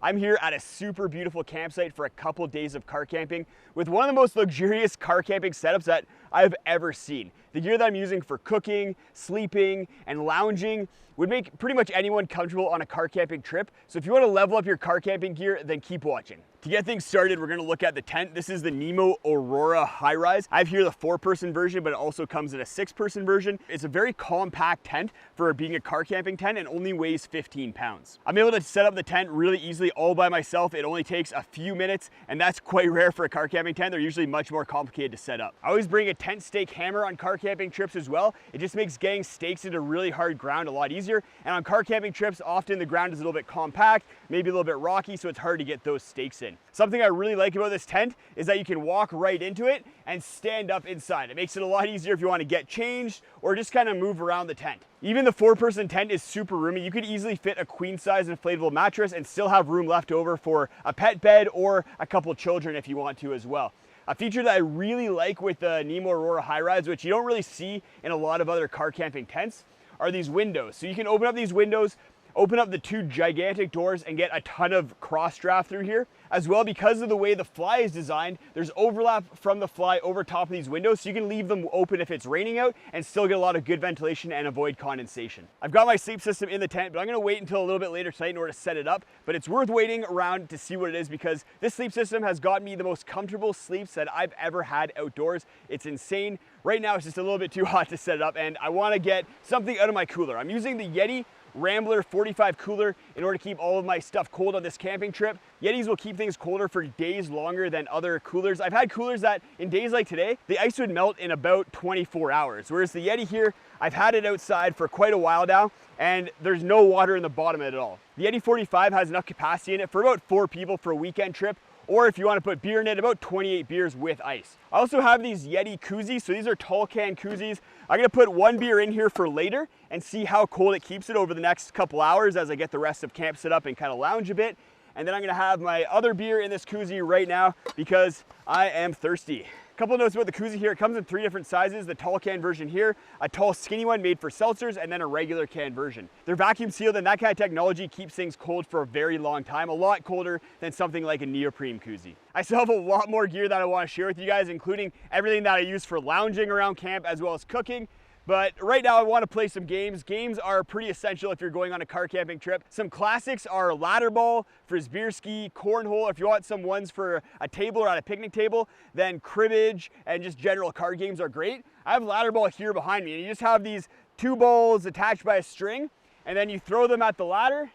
I'm here at a super beautiful campsite for a couple days of car camping with one of the most luxurious car camping setups that I've ever seen. The gear that I'm using for cooking, sleeping, and lounging would make pretty much anyone comfortable on a car camping trip. So if you want to level up your car camping gear, then keep watching. To get things started, we're going to look at the tent. This is the Nemo Aurora High-Rise. I have here the 4-person version, but it also comes in a 6-person version. It's a very compact tent for being a car camping tent and only weighs 15 pounds. I'm able to set up the tent really easily all by myself. It only takes a few minutes, and that's quite rare for a car camping tent. They're usually much more complicated to set up. I always bring a tent stake hammer on car camping trips as well. It just makes getting stakes into really hard ground a lot easier. And on car camping trips, often the ground is a little bit compact, maybe a little bit rocky, so it's hard to get those stakes in. Something I really like about this tent is that you can walk right into it and stand up inside. It makes it a lot easier if you want to get changed or just kind of move around the tent. Even the 4-person tent is super roomy. You could easily fit a queen-size inflatable mattress and still have room left over for a pet bed or a couple children if you want to as well. A feature that I really like with the Nemo Aurora High-Rise, which you don't really see in a lot of other car camping tents, are these windows. So you can open up these windows, open up the 2 gigantic doors and get a ton of cross draft through here. As well, because of the way the fly is designed, there's overlap from the fly over top of these windows, so you can leave them open if it's raining out and still get a lot of good ventilation and avoid condensation. I've got my sleep system in the tent, but I'm gonna wait until a little bit later tonight in order to set it up, but it's worth waiting around to see what it is because this sleep system has got me the most comfortable sleeps that I've ever had outdoors. It's insane. Right now, it's just a little bit too hot to set it up, and I wanna get something out of my cooler. I'm using the Yeti Rambler 45 cooler in order to keep all of my stuff cold on this camping trip. Yetis will keep things colder for days longer than other coolers. I've had coolers that in days like today, the ice would melt in about 24 hours. Whereas the Yeti here, I've had it outside for quite a while now and there's no water in the bottom of it at all. The Yeti 45 has enough capacity in it for about 4 people for a weekend trip, or if you want to put beer in it, about 28 beers with ice. I also have these Yeti koozies, so these are tall can koozies. I'm gonna put 1 beer in here for later and see how cold it keeps it over the next couple hours as I get the rest of camp set up and kind of lounge a bit. And then I'm gonna have my other beer in this koozie right now because I am thirsty. Couple of notes about the koozie here. It comes in 3 different sizes. The tall can version here, a tall skinny one made for seltzers, and then a regular can version. They're vacuum sealed and that kind of technology keeps things cold for a very long time, a lot colder than something like a neoprene koozie. I still have a lot more gear that I want to share with you guys, including everything that I use for lounging around camp as well as cooking. But right now I want to play some games. Games are pretty essential if you're going on a car camping trip. Some classics are ladder ball, frisbee, cornhole. If you want some ones for a table or at a picnic table, then cribbage and just general card games are great. I have ladder ball here behind me and you just have these 2 balls attached by a string and then you throw them at the ladder.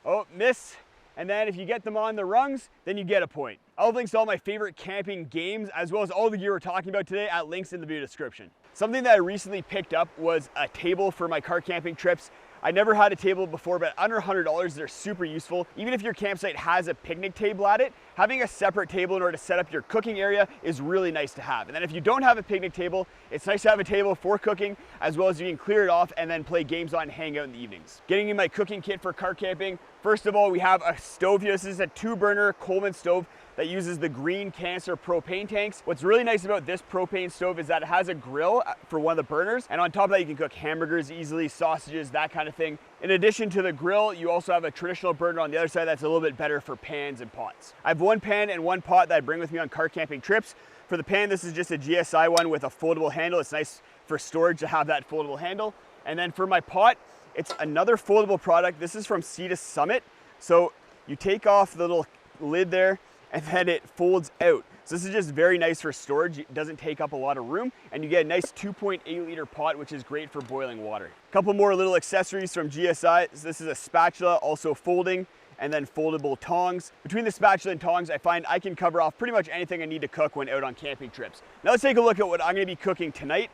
Oh, miss. And then if you get them on the rungs, then you get a point. I'll have links to all my favorite camping games as well as all the gear we're talking about today at links in the video description. Something that I recently picked up was a table for my car camping trips. I never had a table before, but under $100, they're super useful. Even if your campsite has a picnic table at it, having a separate table in order to set up your cooking area is really nice to have. And then if you don't have a picnic table, it's nice to have a table for cooking, as well as you can clear it off and then play games on and hang out in the evenings. Getting in my cooking kit for car camping, first of all, we have a stove here. This is a 2-burner Coleman stove that uses the green canister propane tanks. What's really nice about this propane stove is that it has a grill for one of the burners, and on top of that you can cook hamburgers easily, sausages, that kind of thing. In addition to the grill, you also have a traditional burner on the other side that's a little bit better for pans and pots. I have 1 pan and 1 pot that I bring with me on car camping trips. For the pan, this is just a GSI one with a foldable handle. It's nice for storage to have that foldable handle. And then for my pot, it's another foldable product. This is from Sea Summit. So you take off the little lid there and then it folds out. So this is just very nice for storage. It doesn't take up a lot of room and you get a nice 2.8 liter pot, which is great for boiling water. A couple more little accessories from GSI. So this is a spatula, also folding, and then foldable tongs. Between the spatula and tongs, I find I can cover off pretty much anything I need to cook when out on camping trips. Now let's take a look at what I'm gonna be cooking tonight.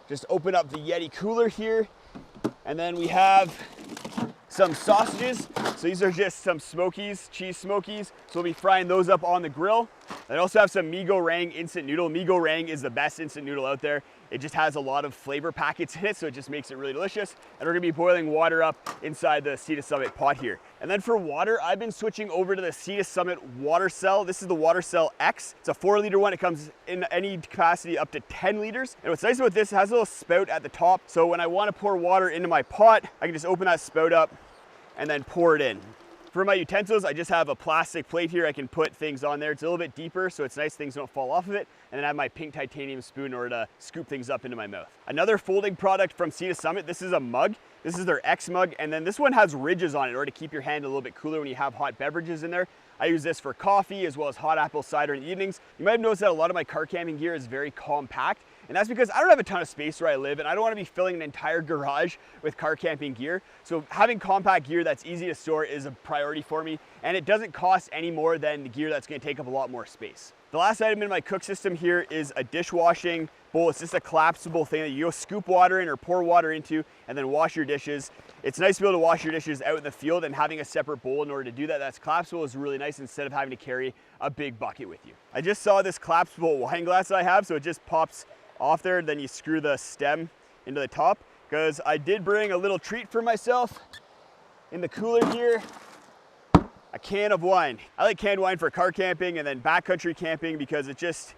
Just open up the Yeti cooler here, and then we have some sausages. So these are just some smokies, cheese smokies. So we'll be frying those up on the grill. I also have some Mi Goreng instant noodle. Mi Goreng is the best instant noodle out there. It just has a lot of flavor packets in it, so it just makes it really delicious. And we're gonna be boiling water up inside the Sea Summit pot here. And then for water, I've been switching over to the Sea Summit Water Cell. This is the Water Cell X. It's a 4-liter one. It comes in any capacity up to 10 liters. And what's nice about this, it has a little spout at the top. So when I wanna pour water into my pot, I can just open that spout up and then pour it in. For my utensils, I just have a plastic plate here. I can put things on there. It's a little bit deeper, so it's nice things don't fall off of it. And then I have my pink titanium spoon in order to scoop things up into my mouth. Another folding product from Sea to Summit, this is a mug. This is their X mug, and then this one has ridges on it in order to keep your hand a little bit cooler when you have hot beverages in there. I use this for coffee as well as hot apple cider in the evenings. You might have noticed that a lot of my car camping gear is very compact, and that's because I don't have a ton of space where I live, and I don't want to be filling an entire garage with car camping gear. So having compact gear that's easy to store is a priority for me, and it doesn't cost any more than the gear that's going to take up a lot more space. The last item in my cook system here is a dishwashing bowl. It's just a collapsible thing that you go scoop water in or pour water into and then wash your dishes. It's nice to be able to wash your dishes out in the field, and having a separate bowl in order to do that that's collapsible is really nice instead of having to carry a big bucket with you. I just saw this collapsible wine glass that I have, so it just pops off there, then you screw the stem into the top, because I did bring a little treat for myself in the cooler here. A can of wine. I like canned wine for car camping and then backcountry camping because it just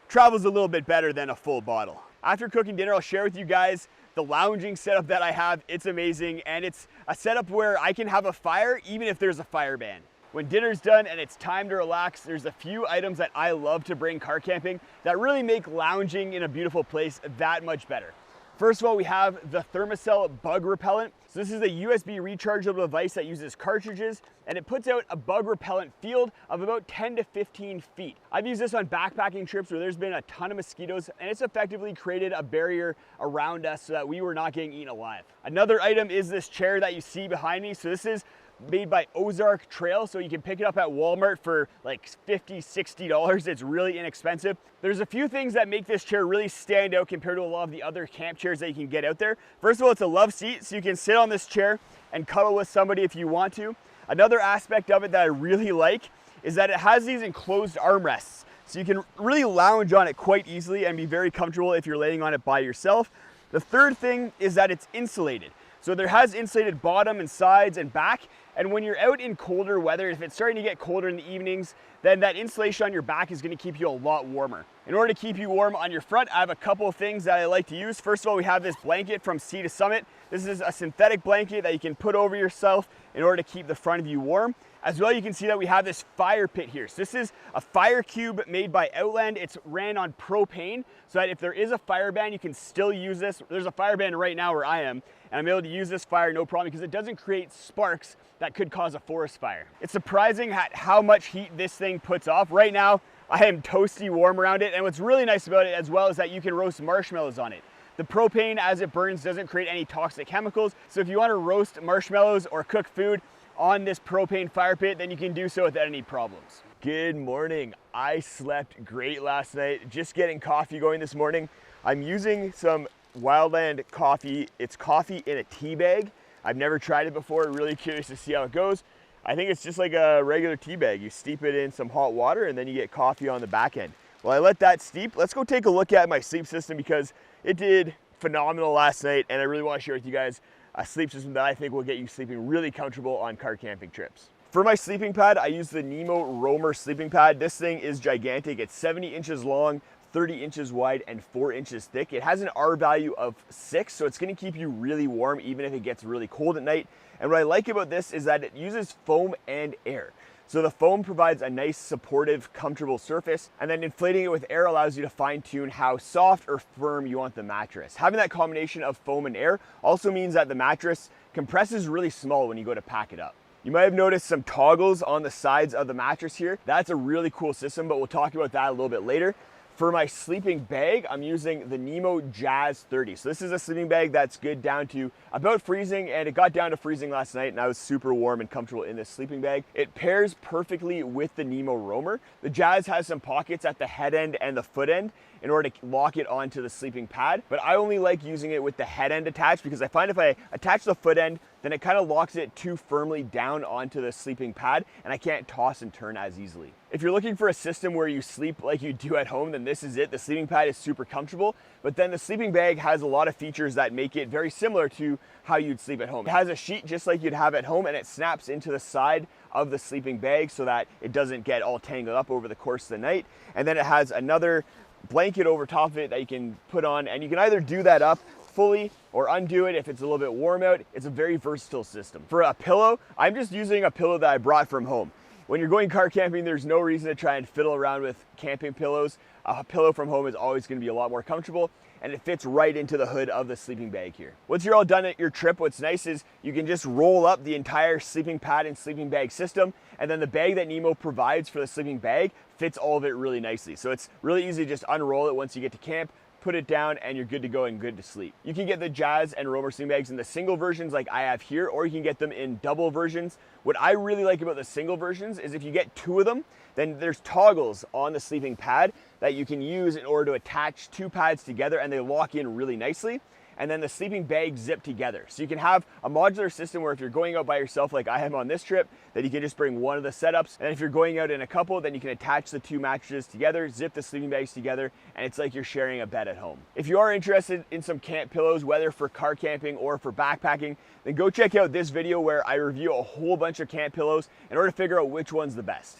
travels a little bit better than a full bottle. After cooking dinner, I'll share with you guys the lounging setup that I have. It's amazing, and it's a setup where I can have a fire even if there's a fire ban. When dinner's done and it's time to relax, there's a few items that I love to bring car camping that really make lounging in a beautiful place that much better. First of all, we have the Thermacell bug repellent. So this is a USB rechargeable device that uses cartridges, and it puts out a bug repellent field of about 10 to 15 feet. I've used this on backpacking trips where there's been a ton of mosquitoes, and it's effectively created a barrier around us so that we were not getting eaten alive. Another item is this chair that you see behind me. So this is made by Ozark Trail, so you can pick it up at Walmart for like $50, $60. It's really inexpensive. There's a few things that make this chair really stand out compared to a lot of the other camp chairs that you can get out there. First of all, it's a love seat, so you can sit on this chair and cuddle with somebody if you want to. Another aspect of it that I really like is that it has these enclosed armrests, so you can really lounge on it quite easily and be very comfortable if you're laying on it by yourself. The third thing is that it's insulated. So there has insulated bottom and sides and back, and when you're out in colder weather, if it's starting to get colder in the evenings, then that insulation on your back is going to keep you a lot warmer. In order to keep you warm on your front, I have a couple of things that I like to use. First of all, we have this blanket from Sea to Summit. This is a synthetic blanket that you can put over yourself in order to keep the front of you warm. As well, you can see that we have this fire pit here. So this is a fire cube made by Outland. It's ran on propane, so that if there is a fire ban, you can still use this. There's a fire ban right now where I am, and I'm able to use this fire no problem because it doesn't create sparks that could cause a forest fire. It's surprising at how much heat this thing puts off. Right now, I am toasty warm around it, and what's really nice about it as well is that you can roast marshmallows on it. The propane, as it burns, doesn't create any toxic chemicals, so if you want to roast marshmallows or cook food on this propane fire pit, then you can do so without any problems. Good morning. I slept great last night, just getting coffee going this morning. I'm using some Wildland coffee. It's coffee in a tea bag. I've never tried it before, really curious to see how it goes. I think it's just like a regular tea bag. You steep it in some hot water and then you get coffee on the back end. Well, I let that steep. Let's go take a look at my sleep system because it did phenomenal last night, and I really want to share with you guys a sleep system that I think will get you sleeping really comfortable on car camping trips. For my sleeping pad, I use the Nemo Roamer sleeping pad. This thing is gigantic. It's 70 inches long, 30 inches wide, and 4 inches thick. It has an R value of 6, so it's going to keep you really warm even if it gets really cold at night. And what I like about this is that it uses foam and air. So the foam provides a nice, supportive, comfortable surface, and then inflating it with air allows you to fine-tune how soft or firm you want the mattress. Having that combination of foam and air also means that the mattress compresses really small when you go to pack it up. You might have noticed some toggles on the sides of the mattress here. That's a really cool system, but we'll talk about that a little bit later. For my sleeping bag, I'm using the Nemo Jazz 30. So this is a sleeping bag that's good down to about freezing, and it got down to freezing last night, and I was super warm and comfortable in this sleeping bag. It pairs perfectly with the Nemo Roamer. The Jazz has some pockets at the head end and the foot end in order to lock it onto the sleeping pad, but I only like using it with the head end attached because I find if I attach the foot end, then it kind of locks it too firmly down onto the sleeping pad, and I can't toss and turn as easily. If you're looking for a system where you sleep like you do at home, then this is it. The sleeping pad is super comfortable, but then the sleeping bag has a lot of features that make it very similar to how you'd sleep at home. It has a sheet just like you'd have at home, and it snaps into the side of the sleeping bag so that it doesn't get all tangled up over the course of the night. And then it has another blanket over top of it that you can put on, and you can either do that up fully or undo it if it's a little bit warm out. It's a very versatile system. For a pillow, I'm just using a pillow that I brought from home. When you're going car camping, there's no reason to try and fiddle around with camping pillows. A pillow from home is always going to be a lot more comfortable, and it fits right into the hood of the sleeping bag here. Once you're all done at your trip, what's nice is you can just roll up the entire sleeping pad and sleeping bag system, and then the bag that Nemo provides for the sleeping bag fits all of it really nicely. So it's really easy to just unroll it once you get to camp, put it down, and you're good to go and good to sleep. You can get the Jazz and Roamer sleeping bags in the single versions like I have here, or you can get them in double versions. What I really like about the single versions is if you get 2 of them, then there's toggles on the sleeping pad that you can use in order to attach 2 pads together, and they lock in really nicely. And then the sleeping bags zip together. So you can have a modular system where if you're going out by yourself like I am on this trip, then you can just bring one of the setups. And if you're going out in a couple, then you can attach the 2 mattresses together, zip the sleeping bags together, and it's like you're sharing a bed at home. If you are interested in some camp pillows, whether for car camping or for backpacking, then go check out this video where I review a whole bunch of camp pillows in order to figure out which one's the best.